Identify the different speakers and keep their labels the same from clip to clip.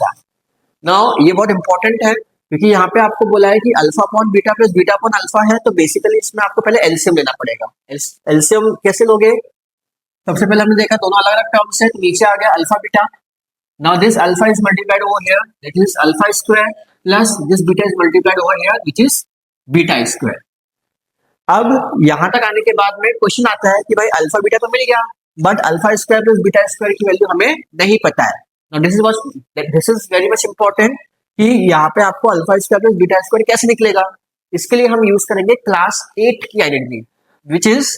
Speaker 1: सकता है। नाउ ये बहुत इंपॉर्टेंट है क्योंकि यहाँ पे आपको बोला है कि alpha upon beta plus beta upon alpha है, तो बेसिकली इसमें आपको पहले एलसीएम लेना पड़ेगा। एलसीएम कैसे लोगे? सबसे पहले हमने देखा दोनों अलग अलग टर्म्स है, तो नीचे आ गया alpha beta. Now this alpha is multiplied over here that is alpha square plus this beta is multiplied over here which is beta square. अब यहां तक आने के बाद में क्वेश्चन आता है कि भाई अल्फा बीटा तो मिल गया but alpha square plus beta square की वैल्यू हमें नहीं पता है। Now this is very much important कि यहाँ पे आपको alpha square plus beta square कैसे निकलेगा। इसके लिए हम यूज करेंगे क्लास 8 की आइडेंटिटी विच इज,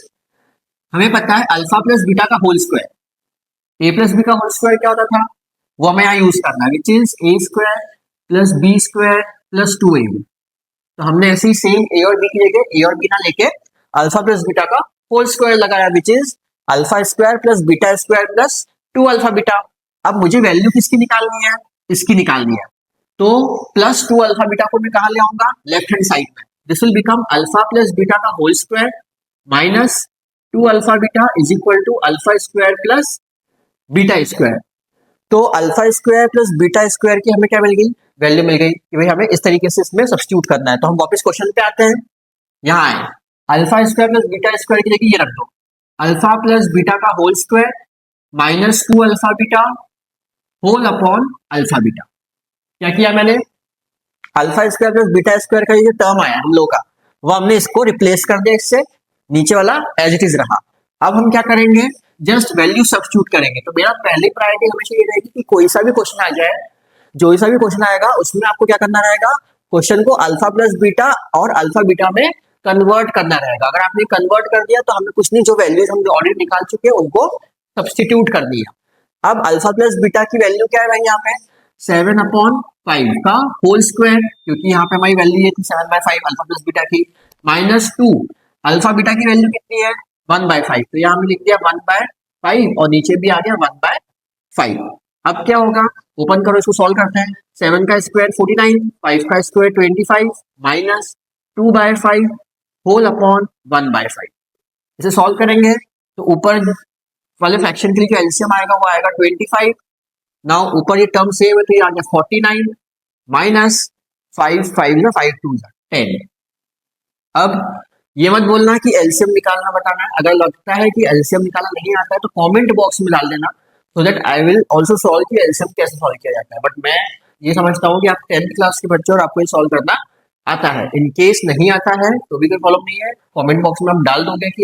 Speaker 1: हमें पता है अल्फा प्लस बीटा का whole square, A plus B का होल स्क्वायर क्या होता था वो हमें यहाँ यूज करना है which is A square plus B square plus 2ab। तो हमने ऐसे ही सेम ए और बी की जगह ए और बी ना लेके अल्फा प्लस बीटा का होल स्क्वायर लगाया which is alpha square plus beta square plus 2 alpha beta. अब मुझे वैल्यू किसकी निकालनी है? इसकी निकालनी है, तो प्लस 2 अल्फा बीटा को मैं कहा ले आऊंगा लेफ्ट हैंड साइड में। This will become alpha plus beta का whole square minus 2 alpha beta is equal to alpha square plus beta square. तो alpha square plus beta square की हमें क्या मिल गई? वैल्यू मिल गई कि भाई हमें इस तरीके से इसमें सब्स्टिट्यूट करना है। तो हम वापस क्वेश्चन पे आते हैं, यहाँ आए alpha square plus beta square की जगह ये रख दो अल्फा प्लस बीटा का whole square minus 2 alpha beta whole upon alpha beta. क्या किया मैंने? Alpha square plus beta square का ये टर्म आया हम लोग का, वो हमने इसको रिप्लेस कर दिया, इससे नीचे वाला एज इट इज रहा। अब हम क्या करेंगे? जस्ट वैल्यू सब्स्टिट्यूट करेंगे। तो मेरा पहली प्रायोरिटी हमेशा ये रहेगी कि कोई सा भी क्वेश्चन आ जाए, जो सा भी क्वेश्चन आएगा उसमें आपको क्या करना रहेगा? क्वेश्चन को अल्फा प्लस बीटा और अल्फा बीटा में कन्वर्ट करना रहेगा। अगर आपने कन्वर्ट कर दिया तो हमें कुछ नहीं, जो वैल्यूज हम ऑलरेडी निकाल चुके हैं उनको सब्स्टिट्यूट कर दिया। अब अल्फा प्लस बीटा की वैल्यू क्या है भाई? यहाँ पे 7/5 का होल स्क्वायर, क्योंकि यहाँ पे हमारी वैल्यू ये थी 7/5 अल्फा प्लस बीटा की, माइनस 2 अल्फा बीटा की वैल्यू कितनी है? 1/5। तो यहाँ हमने लिख दिया 1/5 और नीचे भी आ गया 1/5। अब क्या होगा? ओपन करो, इसको सॉल्व करते हैं। 7 का स्क्वायर 49, 5 का स्क्वायर 25 माइनस 2/5 होल अपॉन 1/5। इसे सॉल्व करेंगे तो ऊपर वाले फ्रैक्शन के लिए जो एलसीएम आएगा वो आएगा 25। नाउ ऊपर ये टर्म सेम है तो ये आ गया 49 माइनस 5 2 10। अब ये मत बोलना कि एलसीएम निकालना बताना है। अगर लगता है कि एलसीएम निकालना नहीं आता है तो कमेंट बॉक्स में डाल देना, so that I will also solve कि एलसीएम कैसे सॉल्व किया जाता है। बट मैं ये समझता हूँ कि आप 10th क्लास के बच्चे और आपको ये सॉल्व करना आता है। इन केस नहीं आता है तो भी कोई प्रॉब्लम नहीं है, कमेंट बॉक्स में आप डाल दोगे कि